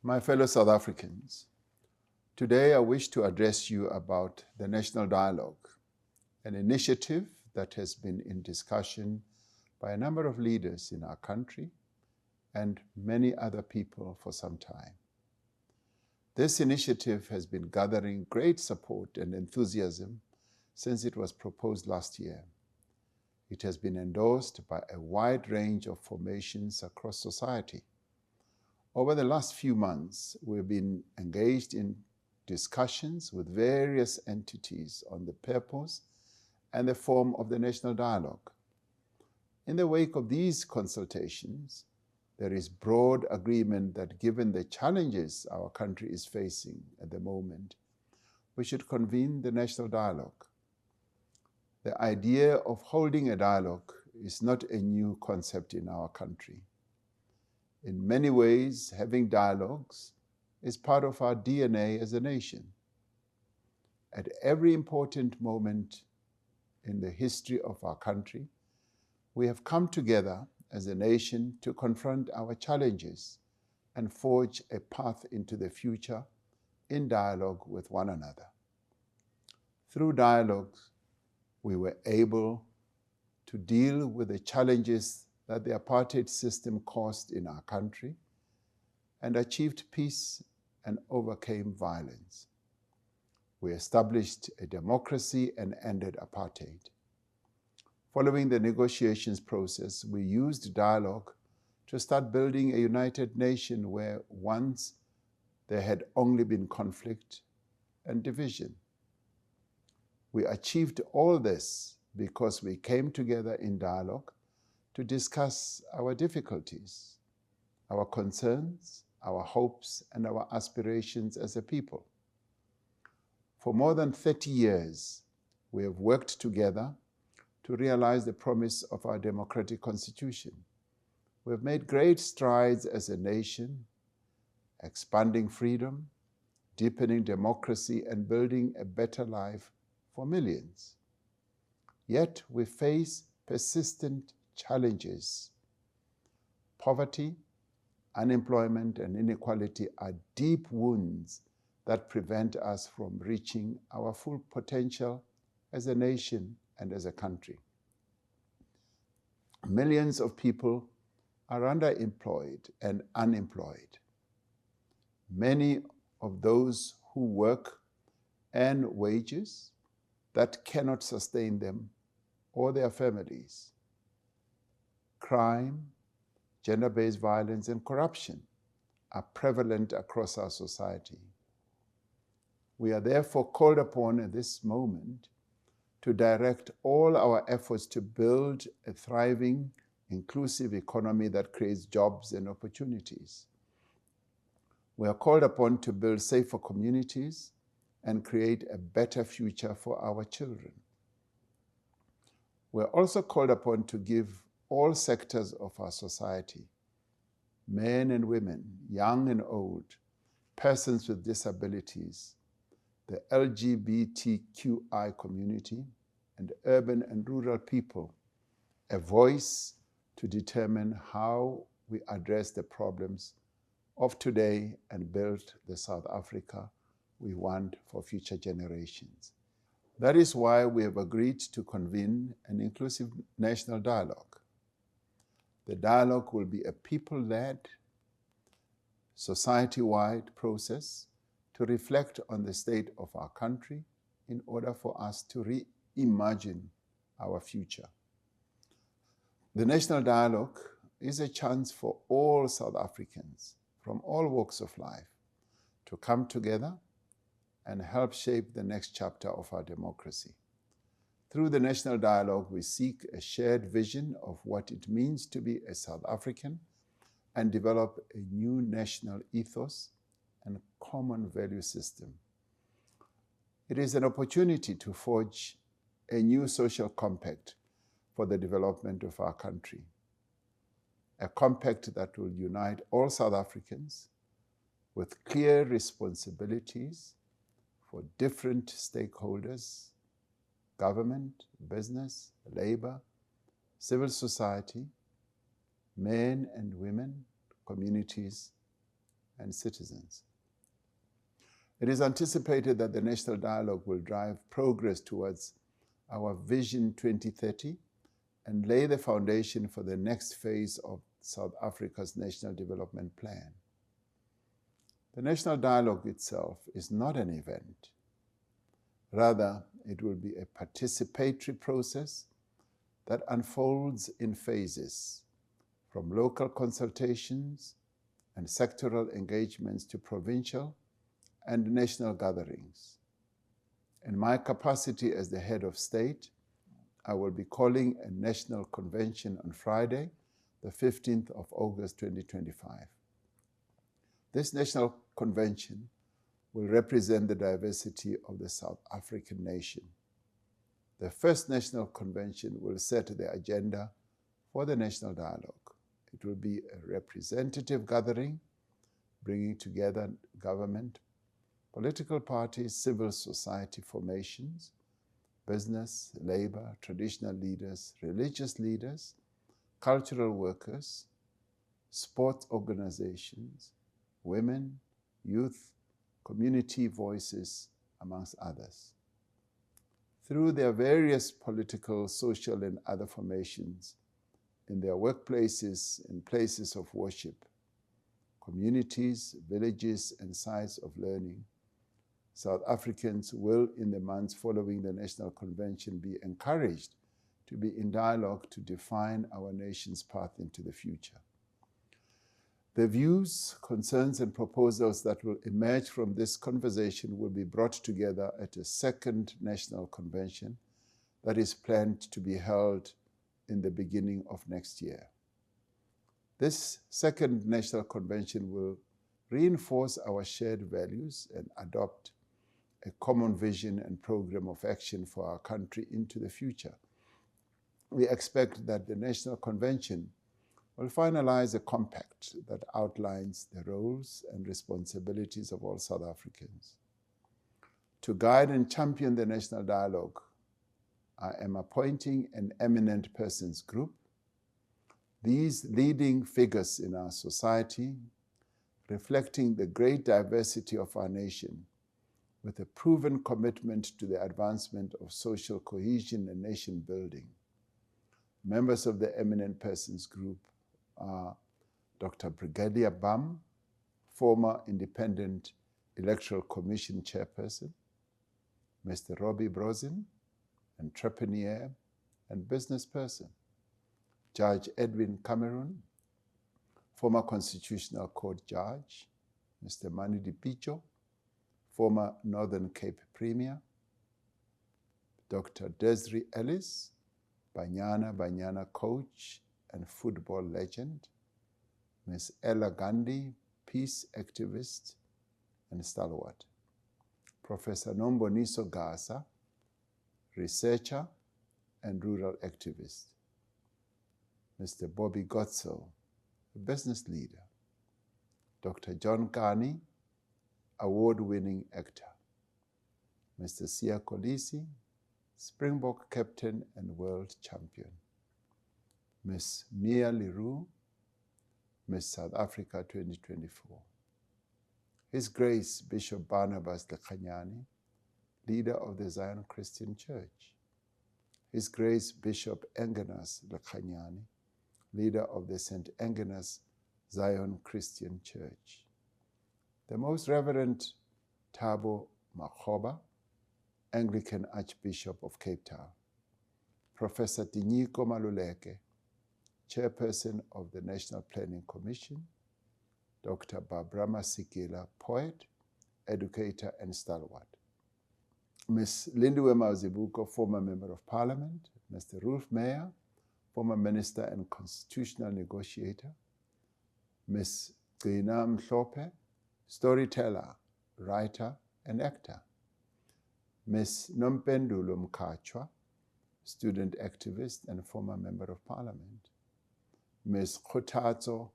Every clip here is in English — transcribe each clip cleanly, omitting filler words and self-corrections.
My fellow South Africans, today I wish to address you about the National Dialogue, an initiative that has been in discussion by a number of leaders in our country and many other people for some time. This initiative has been gathering great support and enthusiasm since it was proposed last year. It has been endorsed by a wide range of formations across society. Over the last few months, we've been engaged in discussions with various entities on the purpose and the form of the National Dialogue. In the wake of these consultations, there is broad agreement that given the challenges our country is facing at the moment, we should convene the National Dialogue. The idea of holding a dialogue is not a new concept in our country. In many ways, having dialogues is part of our DNA as a nation. At every important moment in the history of our country, we have come together as a nation to confront our challenges and forge a path into the future in dialogue with one another. Through dialogues, we were able to deal with the challenges that the apartheid system caused in our country and achieved peace and overcame violence. We established a democracy and ended apartheid. Following the negotiations process, we used dialogue to start building a united nation where once there had only been conflict and division. We achieved all this because we came together in dialogue to discuss our difficulties, our concerns, our hopes, and our aspirations as a people. For more than 30 years, we have worked together to realize the promise of our democratic constitution. We have made great strides as a nation, expanding freedom, deepening democracy, and building a better life for millions. Yet we face persistent challenges. Poverty, unemployment, and inequality are deep wounds that prevent us from reaching our full potential as a nation and as a country. Millions of people are underemployed and unemployed. Many of those who work earn wages that cannot sustain them or their families. Crime, gender-based violence, and corruption are prevalent across our society. We are therefore called upon at this moment to direct all our efforts to build a thriving, inclusive economy that creates jobs and opportunities. We are called upon to build safer communities and create a better future for our children. We are also called upon to give all sectors of our society, men and women, young and old, persons with disabilities, the LGBTQI community, and urban and rural people, a voice to determine how we address the problems of today and build the South Africa we want for future generations. That is why we have agreed to convene an inclusive national dialogue. The dialogue will be a people-led, society-wide process to reflect on the state of our country in order for us to reimagine our future. The National Dialogue is a chance for all South Africans from all walks of life to come together and help shape the next chapter of our democracy. Through the National Dialogue, we seek a shared vision of what it means to be a South African and develop a new national ethos and common value system. It is an opportunity to forge a new social compact for the development of our country, a compact that will unite all South Africans with clear responsibilities for different stakeholders, government, business, labor, civil society, men and women, communities, and citizens. It is anticipated that the National Dialogue will drive progress towards our Vision 2030 and lay the foundation for the next phase of South Africa's National Development Plan. The National Dialogue itself is not an event. Rather, it will be a participatory process that unfolds in phases, from local consultations and sectoral engagements to provincial and national gatherings. In my capacity as the head of state, I will be calling a national convention on Friday, the 15th of August 2025. This national convention will represent the diversity of the South African nation. The first national convention will set the agenda for the National Dialogue. It will be a representative gathering, bringing together government, political parties, civil society formations, business, labor, traditional leaders, religious leaders, cultural workers, sports organizations, women, youth, community voices, amongst others. Through their various political, social, and other formations, in their workplaces and places of worship, communities, villages, and sites of learning, South Africans will, in the months following the National Convention, be encouraged to be in dialogue to define our nation's path into the future. The views, concerns, and proposals that will emerge from this conversation will be brought together at a second National Convention that is planned to be held in the beginning of next year. This second National Convention will reinforce our shared values and adopt a common vision and program of action for our country into the future. We expect that the National Convention will finalize a compact that outlines the roles and responsibilities of all South Africans. To guide and champion the National Dialogue, I am appointing an eminent persons group. These leading figures in our society, reflecting the great diversity of our nation, with a proven commitment to the advancement of social cohesion and nation building. Members of the eminent persons group are Dr. Brigadier Bam, former Independent Electoral Commission chairperson, Mr. Robbie Brozin, entrepreneur and business person, Judge Edwin Cameron, former Constitutional Court judge, Mr. Mani Dipicho, former Northern Cape Premier, Dr. Desiree Ellis, Banyana coach and football legend, Ms. Ella Gandhi, peace activist and stalwart, Professor Nomboniso Gasa, researcher and rural activist, Mr. Bobby Gotso, a business leader, Dr. John Kani, award-winning actor, Mr. Sia Kolisi, Springbok captain and world champion, Ms. Mia Leroux, Miss South Africa 2024. His Grace Bishop Barnabas Lekanyani, leader of the Zion Christian Church. His Grace Bishop Engenas Lekanyani, leader of the St. Engenas Zion Christian Church. The Most Reverend Thabo Makgoba, Anglican Archbishop of Cape Town. Professor Tinyiko Maluleke, Chairperson of the National Planning Commission. Dr. Barbara Masikela, poet, educator, and stalwart. Ms. Lindiwe Mazibuko, former Member of Parliament. Mr. Rolf Meyer, former Minister and Constitutional Negotiator. Ms. Gina Mhlope, storyteller, writer, and actor. Ms. Nompendulo Mkachwa, student activist and former Member of Parliament. Ms. Khothatso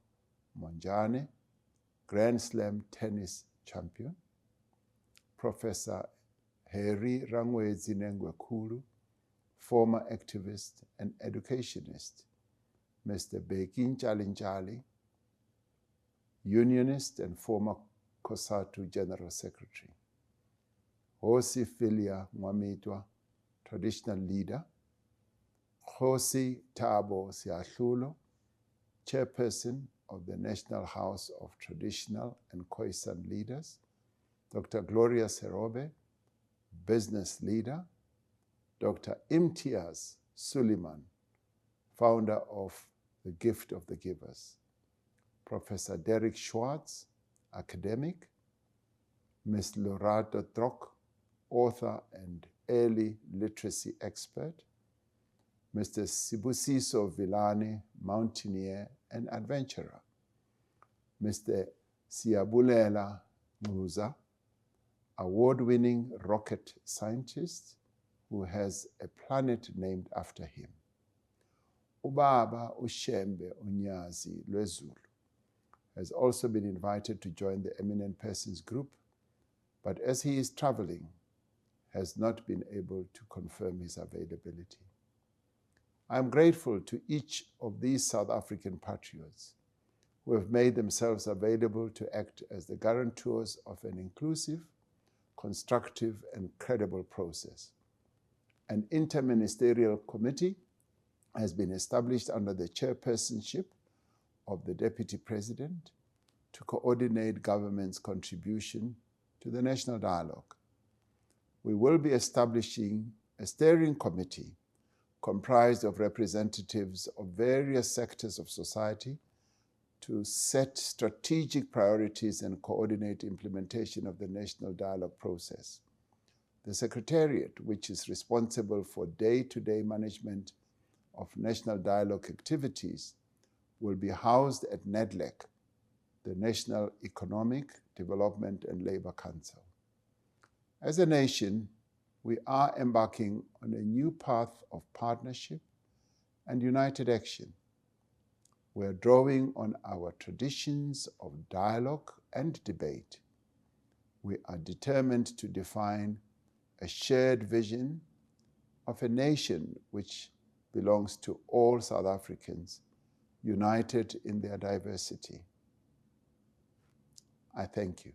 Monjane, Grand Slam tennis champion. Professor Harry Rangwezi Nengwekulu, former activist and educationist. Mr. Beki Nchalinchali, unionist and former COSATU General Secretary. Hosi Philia Mwamitwa, traditional leader. Hosi Thabo Siahlulo, chairperson of the National House of Traditional and Khoisan Leaders. Dr. Gloria Serobe, business leader. Dr. Imtiaz Suleiman, founder of The Gift of the Givers. Professor Derek Schwartz, academic. Ms. Lorado Trok, author and early literacy expert. Mr. Sibusiso Vilane, mountaineer and adventurer. Mr. Siabulela Muza, award-winning rocket scientist who has a planet named after him. Ubaba Ushembe Unyazi Lwezulu has also been invited to join the Eminent Persons group, but as he is traveling, has not been able to confirm his availability. I am grateful to each of these South African patriots who have made themselves available to act as the guarantors of an inclusive, constructive, and credible process. An interministerial committee has been established under the chairpersonship of the Deputy President to coordinate government's contribution to the national dialogue. We will be establishing a steering committee comprised of representatives of various sectors of society to set strategic priorities and coordinate implementation of the national dialogue process. The Secretariat, which is responsible for day-to-day management of national dialogue activities, will be housed at NEDLEC, the National Economic Development and Labor Council. As a nation, we are embarking on a new path of partnership and united action. We are drawing on our traditions of dialogue and debate. We are determined to define a shared vision of a nation which belongs to all South Africans, united in their diversity. I thank you.